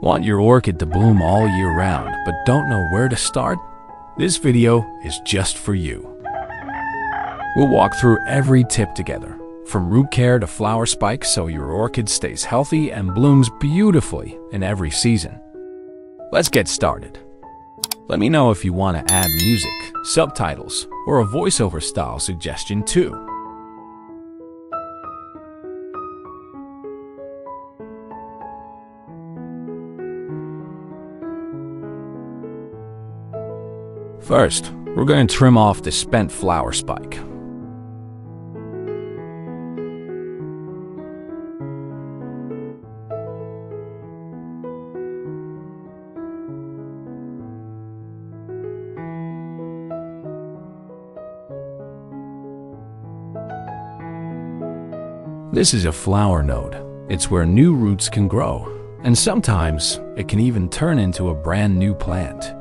Want your orchid to bloom all year round but don't know where to start? This video is just for you. We'll walk through every tip together, from root care to flower spike, so your orchid stays healthy and blooms beautifully in every season. Let's get started. Let me know if you want to add music, subtitles, or a voiceover style suggestion too. First, we're going to trim off the spent flower spike. This is a flower node. It's where new roots can grow, and sometimes it can even turn into a brand new plant.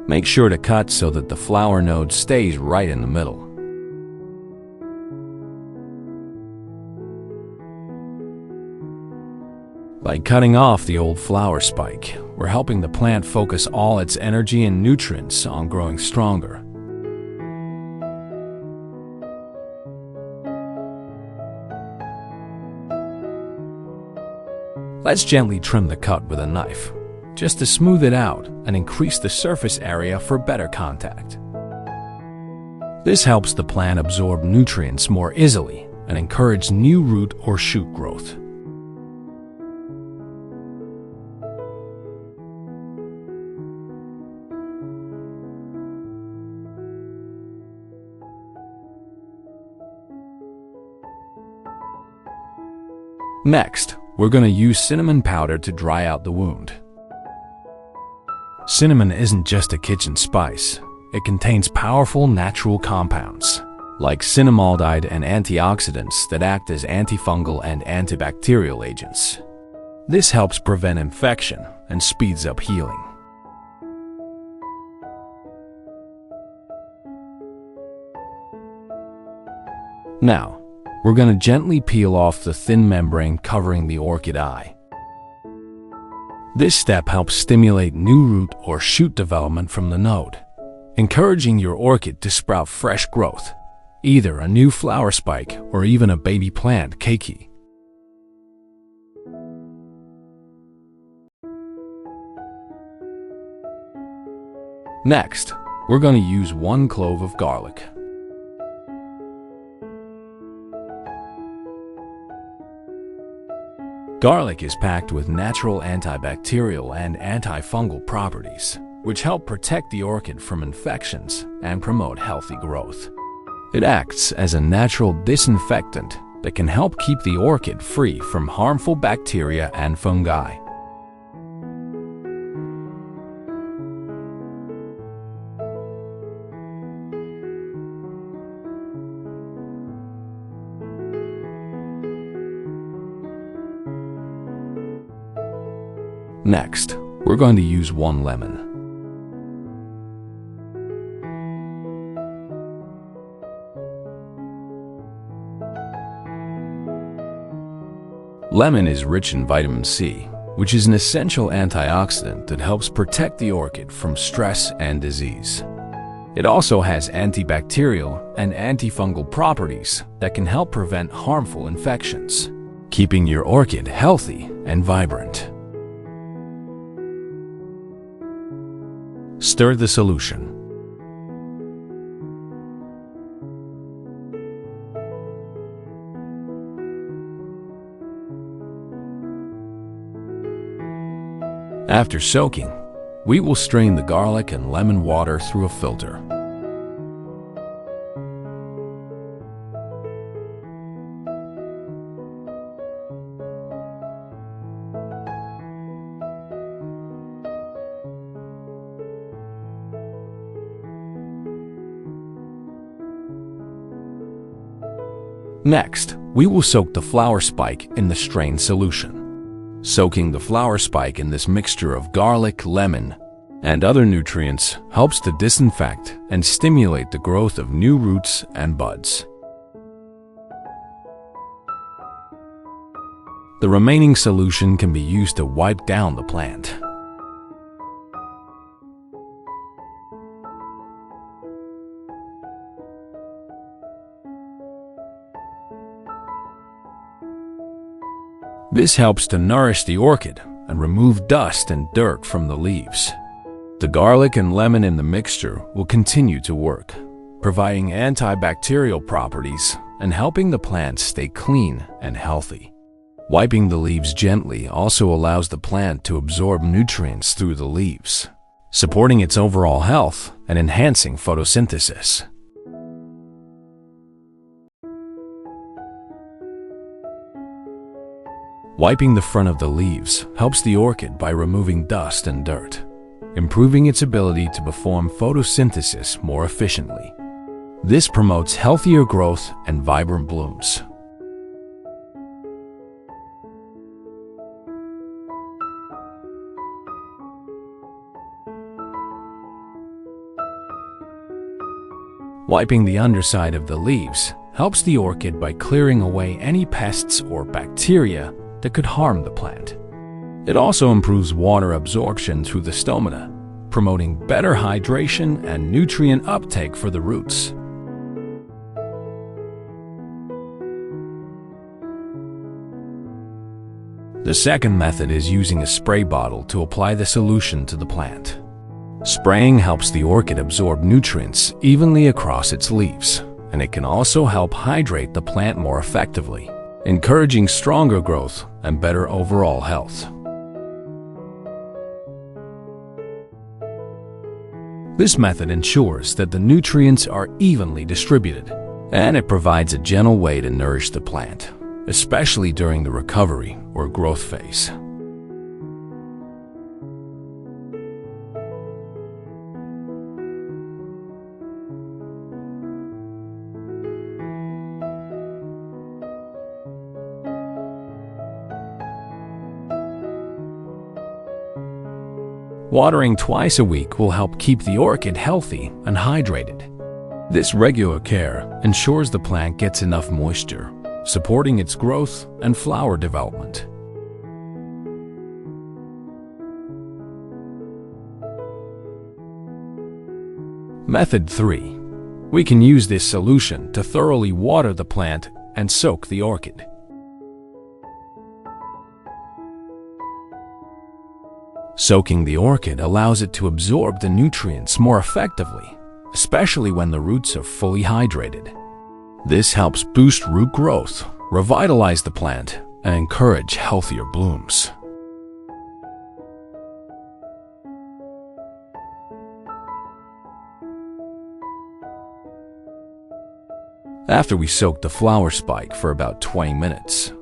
Make sure to cut so that the flower node stays right in the middle. By cutting off the old flower spike, we're helping the plant focus all its energy and nutrients on growing stronger. Let's gently trim the cut with a knife, just to smooth it out and increase the surface area for better contact. This helps the plant absorb nutrients more easily and encourage new root or shoot growth. Next, we're going to use cinnamon powder to dry out the wound. Cinnamon isn't just a kitchen spice. It contains powerful natural compounds, like cinnamaldehyde and antioxidants that act as antifungal and antibacterial agents. This helps prevent infection and speeds up healing. Now, we're going to gently peel off the thin membrane covering the orchid eye. This step helps stimulate new root or shoot development from the node, encouraging your orchid to sprout fresh growth, either a new flower spike or even a baby plant keiki. Next, we're going to use 1 clove of garlic. Garlic is packed with natural antibacterial and antifungal properties, which help protect the orchid from infections and promote healthy growth. It acts as a natural disinfectant that can help keep the orchid free from harmful bacteria and fungi. Next, we're going to use 1 lemon. Lemon is rich in vitamin C, which is an essential antioxidant that helps protect the orchid from stress and disease. It also has antibacterial and antifungal properties that can help prevent harmful infections, keeping your orchid healthy and vibrant. Stir the solution. After soaking, we will strain the garlic and lemon water through a filter. Next, we will soak the flower spike in the strained solution. Soaking the flower spike in this mixture of garlic, lemon, and other nutrients helps to disinfect and stimulate the growth of new roots and buds. The remaining solution can be used to wipe down the plant. This helps to nourish the orchid and remove dust and dirt from the leaves. The garlic and lemon in the mixture will continue to work, providing antibacterial properties and helping the plant stay clean and healthy. Wiping the leaves gently also allows the plant to absorb nutrients through the leaves, supporting its overall health and enhancing photosynthesis. Wiping the front of the leaves helps the orchid by removing dust and dirt, improving its ability to perform photosynthesis more efficiently. This promotes healthier growth and vibrant blooms. Wiping the underside of the leaves helps the orchid by clearing away any pests or bacteria that could harm the plant. It also improves water absorption through the stomata, promoting better hydration and nutrient uptake for the roots. The second method is using a spray bottle to apply the solution to the plant. Spraying helps the orchid absorb nutrients evenly across its leaves, and it can also help hydrate the plant more effectively, encouraging stronger growth and better overall health. This method ensures that the nutrients are evenly distributed, and it provides a gentle way to nourish the plant, especially during the recovery or growth phase. Watering twice a week will help keep the orchid healthy and hydrated. This regular care ensures the plant gets enough moisture, supporting its growth and flower development. Method 3. We can use this solution to thoroughly water the plant and soak the orchid. Soaking the orchid allows it to absorb the nutrients more effectively, especially when the roots are fully hydrated. This helps boost root growth, revitalize the plant, and encourage healthier blooms. After we soak the flower spike for about 20 minutes,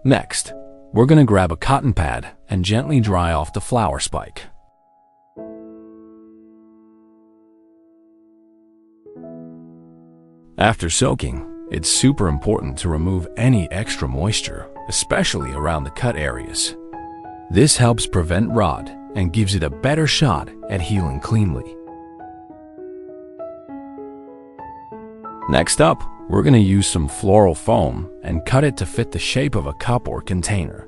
next, we're going to grab a cotton pad and gently dry off the flower spike. After soaking, it's super important to remove any extra moisture, especially around the cut areas. This helps prevent rot and gives it a better shot at healing cleanly. Next up, we're going to use some floral foam and cut it to fit the shape of a cup or container.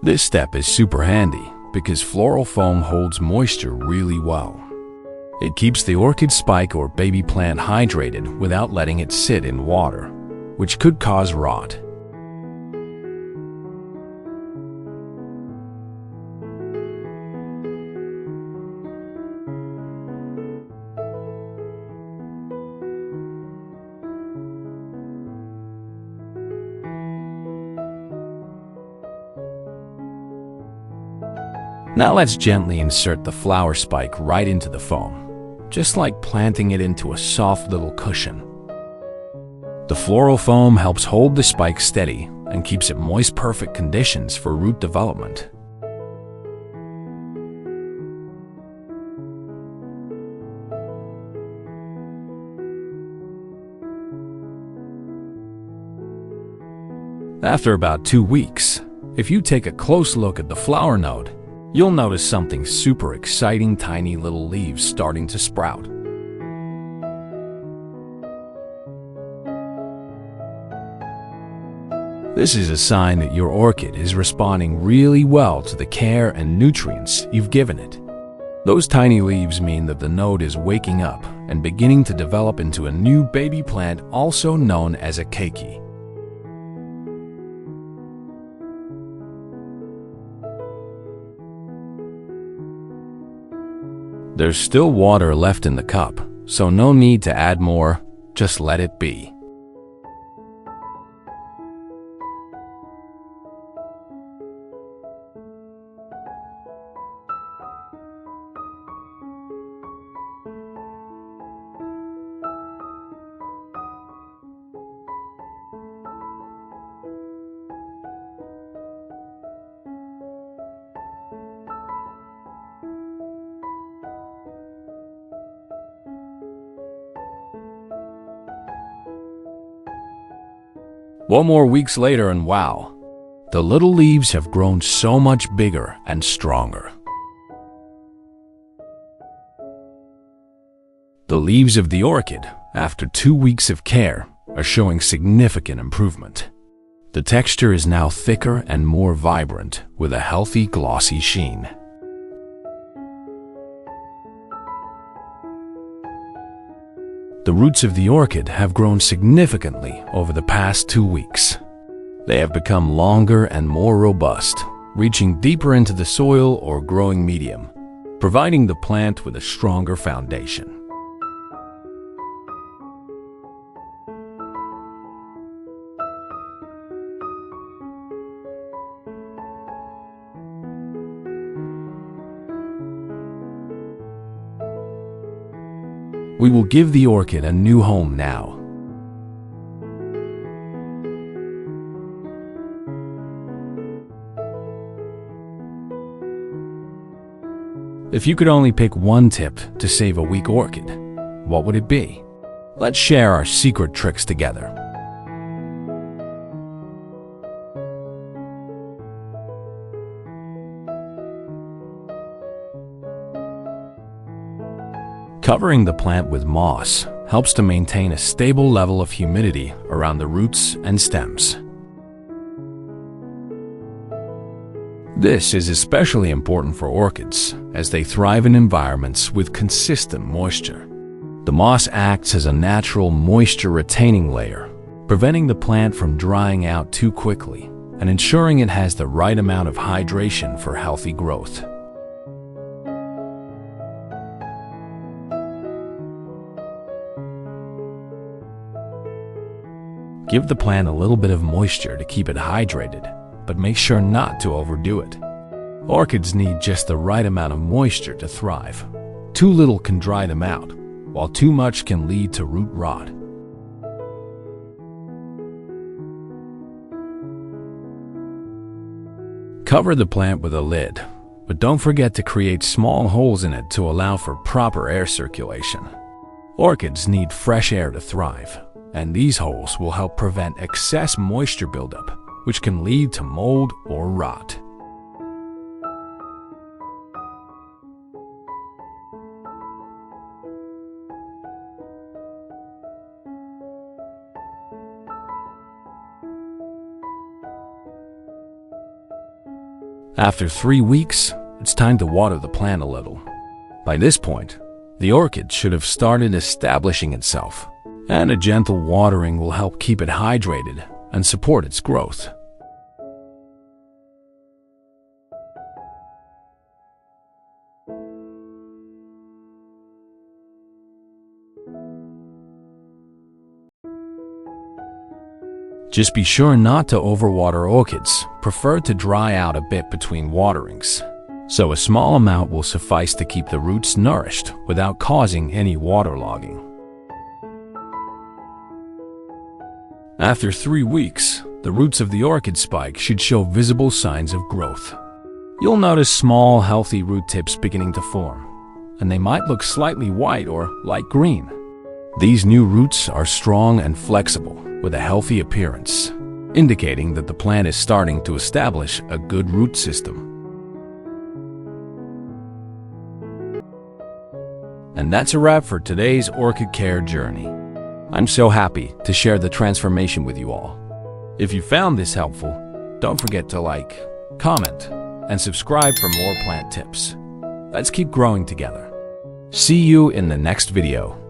This step is super handy because floral foam holds moisture really well. It keeps the orchid spike or baby plant hydrated without letting it sit in water, which could cause rot. Now let's gently insert the flower spike right into the foam, just like planting it into a soft little cushion. The floral foam helps hold the spike steady and keeps it moist perfect conditions for root development. After about 2 weeks, if you take a close look at the flower node, you'll notice something super exciting: tiny little leaves starting to sprout. This is a sign that your orchid is responding really well to the care and nutrients you've given it. Those tiny leaves mean that the node is waking up and beginning to develop into a new baby plant, also known as a keiki. There's still water left in the cup, so no need to add more, just let it be. One more weeks later and wow, the little leaves have grown so much bigger and stronger. The leaves of the orchid, after 2 weeks of care, are showing significant improvement. The texture is now thicker and more vibrant, with a healthy, glossy sheen. The roots of the orchid have grown significantly over the past 2 weeks. They have become longer and more robust, reaching deeper into the soil or growing medium, providing the plant with a stronger foundation. We will give the orchid a new home now. If you could only pick one tip to save a weak orchid, what would it be? Let's share our secret tricks together. Covering the plant with moss helps to maintain a stable level of humidity around the roots and stems. This is especially important for orchids, as they thrive in environments with consistent moisture. The moss acts as a natural moisture-retaining layer, preventing the plant from drying out too quickly and ensuring it has the right amount of hydration for healthy growth. Give the plant a little bit of moisture to keep it hydrated, but make sure not to overdo it. Orchids need just the right amount of moisture to thrive. Too little can dry them out, while too much can lead to root rot. Cover the plant with a lid, but don't forget to create small holes in it to allow for proper air circulation. Orchids need fresh air to thrive, and these holes will help prevent excess moisture buildup, which can lead to mold or rot. After 3 weeks, it's time to water the plant a little. By this point, the orchid should have started establishing itself, and a gentle watering will help keep it hydrated and support its growth. Just be sure not to overwater orchids. Prefer to dry out a bit between waterings, so a small amount will suffice to keep the roots nourished without causing any waterlogging. After 3 weeks, the roots of the orchid spike should show visible signs of growth. You'll notice small, healthy root tips beginning to form, and they might look slightly white or light green. These new roots are strong and flexible, with a healthy appearance. indicating that the plant is starting to establish a good root system. And that's a wrap for today's orchid care journey. I'm so happy to share the transformation with you all. If you found this helpful, don't forget to like, comment, and subscribe for more plant tips. Let's keep growing together. See you in the next video.